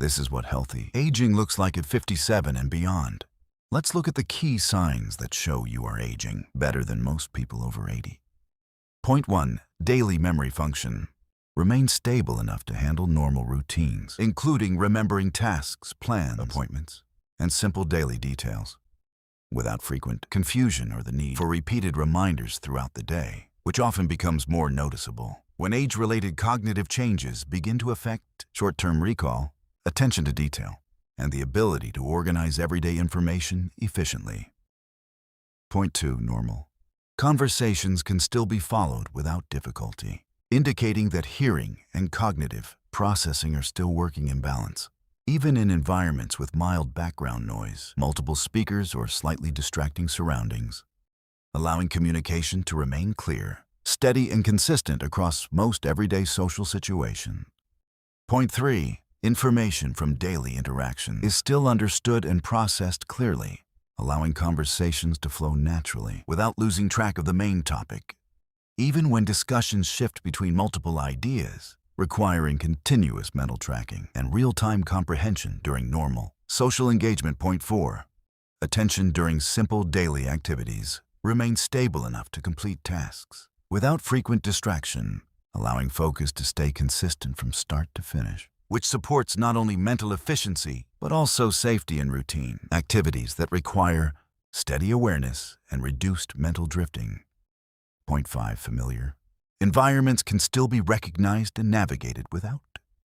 This is what healthy aging looks like at 57 and beyond. Let's look at the key signs that show you are aging better than most people over 80. Point 1. Daily memory function. Remain stable enough to handle normal routines, including remembering tasks, plans, appointments, and simple daily details, without frequent confusion or the need for repeated reminders throughout the day, which often becomes more noticeable when age-related cognitive changes begin to affect short-term recall, attention to detail, and the ability to organize everyday information efficiently. Point 2. Normal. Conversations can still be followed without difficulty, indicating that hearing and cognitive processing are still working in balance. Even in environments with mild background noise, multiple speakers, or slightly distracting surroundings, allowing communication to remain clear, steady, and consistent across most everyday social situations. Point 3. Information from daily interaction is still understood and processed clearly, allowing conversations to flow naturally without losing track of the main topic. Even when discussions shift between multiple ideas, requiring continuous mental tracking and real-time comprehension during normal social engagement. Point 4. Attention during simple daily activities remains stable enough to complete tasks without frequent distraction, allowing focus to stay consistent from start to finish, which supports not only mental efficiency but also safety and routine activities that require steady awareness and reduced mental drifting. Point 5. Familiar. Environments can still be recognized and navigated without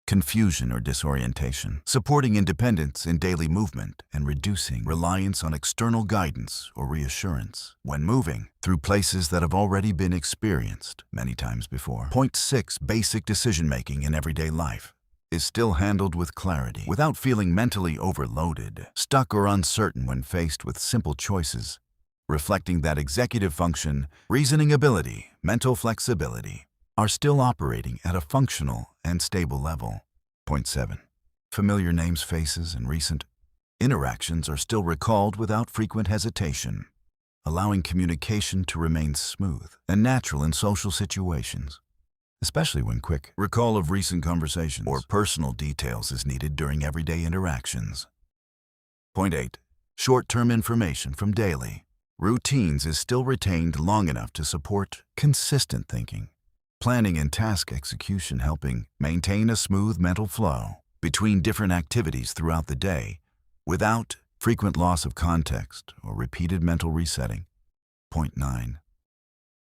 confusion or disorientation, supporting independence in daily movement and reducing reliance on external guidance or reassurance when moving through places that have already been experienced many times before. Point 6. Basic decision-making in everyday life is still handled with clarity without feeling mentally overloaded, stuck, or uncertain when faced with simple choices, reflecting that executive function, reasoning ability, mental flexibility are still operating at a functional and stable level. Point 7. Familiar names, faces, and recent interactions are still recalled without frequent hesitation, allowing communication to remain smooth and natural in social situations, especially when quick recall of recent conversations or personal details is needed during everyday interactions. Point 8. Short-term information from daily routines is still retained long enough to support consistent thinking, planning, and task execution, helping maintain a smooth mental flow between different activities throughout the day without frequent loss of context or repeated mental resetting. Point 9.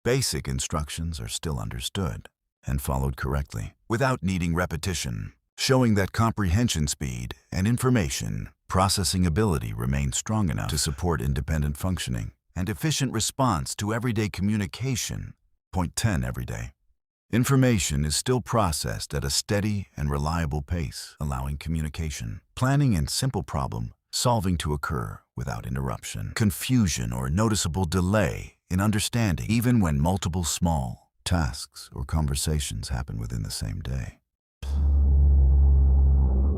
Basic instructions are still understood and followed correctly without needing repetition, showing that comprehension speed and information processing ability remain strong enough to support independent functioning and efficient response to everyday communication. Point 10. Everyday information is still processed at a steady and reliable pace, allowing communication, planning, and simple problem solving to occur without interruption, confusion, or noticeable delay in understanding, even when multiple small tasks or conversations happen within the same day.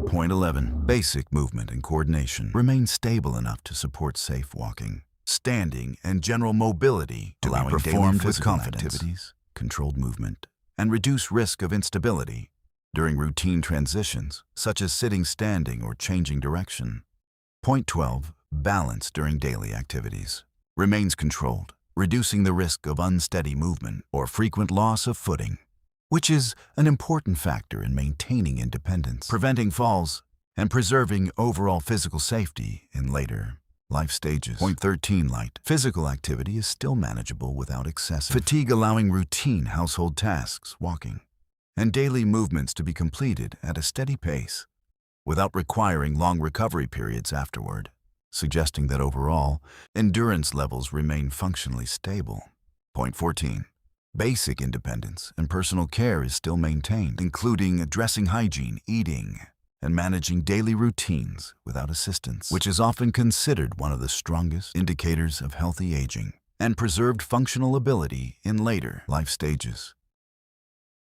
Point 11. Basic movement and coordination remain stable enough to support safe walking, standing, and general mobility, allowing performed with confidence activities, controlled movement, and reduce risk of instability during routine transitions, such as sitting, standing, or changing direction. Point 12. Balance during daily activities remains controlled, reducing the risk of unsteady movement or frequent loss of footing, which is an important factor in maintaining independence, preventing falls, and preserving overall physical safety in later life stages. Point 13. Light physical activity is still manageable without excessive fatigue, allowing routine household tasks, walking, and daily movements to be completed at a steady pace without requiring long recovery periods afterward, suggesting that overall endurance levels remain functionally stable. Point 14. Basic independence and personal care is still maintained, including addressing hygiene, eating, and managing daily routines without assistance, which is often considered one of the strongest indicators of healthy aging and preserved functional ability in later life stages.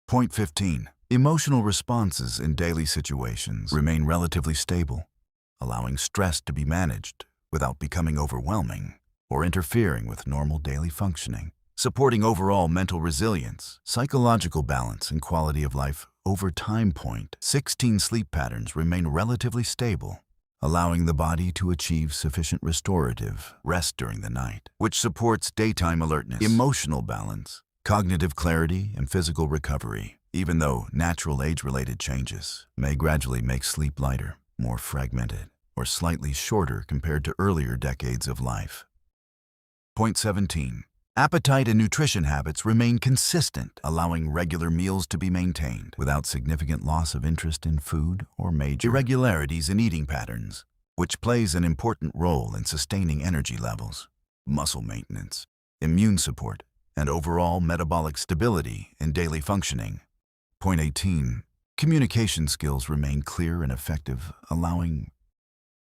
Point 15. Emotional responses in daily situations remain relatively stable, allowing stress to be managed without becoming overwhelming or interfering with normal daily functioning. supporting overall mental resilience, psychological balance, and quality of life over time. Point 16. Sleep patterns remain relatively stable, allowing the body to achieve sufficient restorative rest during the night, which supports daytime alertness, emotional balance, cognitive clarity, and physical recovery, even though natural age-related changes may gradually make sleep lighter, more fragmented, or slightly shorter compared to earlier decades of life. Point 17. Appetite and nutrition habits remain consistent, allowing regular meals to be maintained without significant loss of interest in food or major irregularities in eating patterns, which plays an important role in sustaining energy levels, muscle maintenance, immune support, and overall metabolic stability in daily functioning. Point 18. Communication skills remain clear and effective, allowing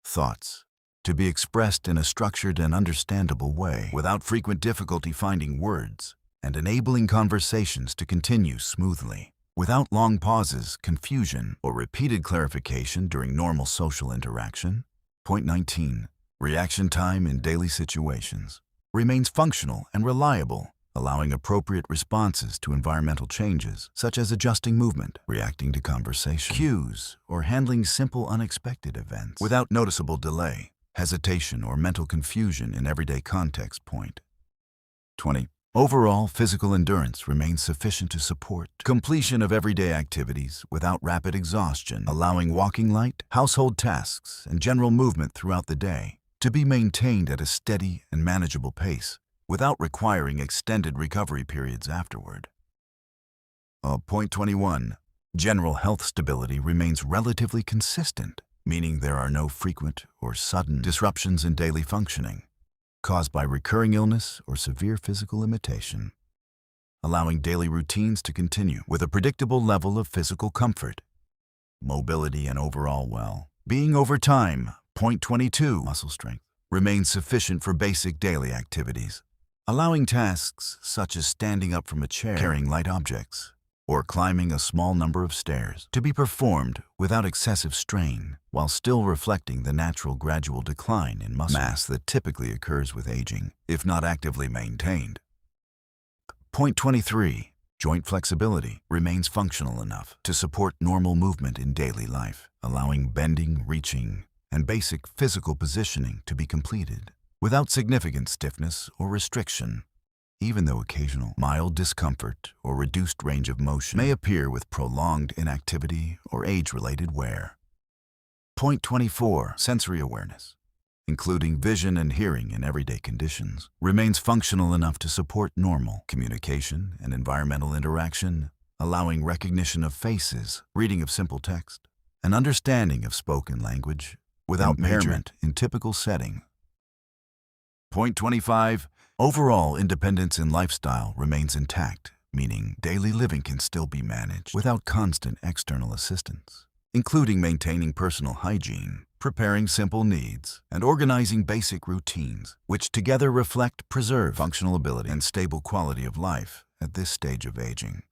thoughts to be expressed in a structured and understandable way without frequent difficulty finding words, and enabling conversations to continue smoothly without long pauses, confusion, or repeated clarification during normal social interaction. Point 19. Reaction time in daily situations remains functional and reliable, allowing appropriate responses to environmental changes, such as adjusting movement, reacting to conversation cues, or handling simple unexpected events without noticeable delay, hesitation, or mental confusion in everyday context. Point 20. Overall physical endurance remains sufficient to support completion of everyday activities without rapid exhaustion, allowing walking light, household tasks, and general movement throughout the day to be maintained at a steady and manageable pace without requiring extended recovery periods afterward. Point 21. General health stability remains relatively consistent, meaning there are no frequent or sudden disruptions in daily functioning caused by recurring illness or severe physical limitation, allowing daily routines to continue with a predictable level of physical comfort, mobility, and overall well-being over time. Point 22. Muscle strength remains sufficient for basic daily activities, allowing tasks such as standing up from a chair, carrying light objects, or climbing a small number of stairs to be performed without excessive strain, while still reflecting the natural gradual decline in muscle mass that typically occurs with aging, if not actively maintained. Point 23. Joint flexibility remains functional enough to support normal movement in daily life, allowing bending, reaching, and basic physical positioning to be completed without significant stiffness or restriction, even though occasional mild discomfort or reduced range of motion may appear with prolonged inactivity or age-related wear. Point 24. Sensory awareness, including vision and hearing in everyday conditions, remains functional enough to support normal communication and environmental interaction, allowing recognition of faces, reading of simple text, and understanding of spoken language without impairment in typical setting. Point 25. Overall independence in lifestyle remains intact, meaning daily living can still be managed without constant external assistance, including maintaining personal hygiene, preparing simple needs, and organizing basic routines, which together reflect preserved functional ability and stable quality of life at this stage of aging.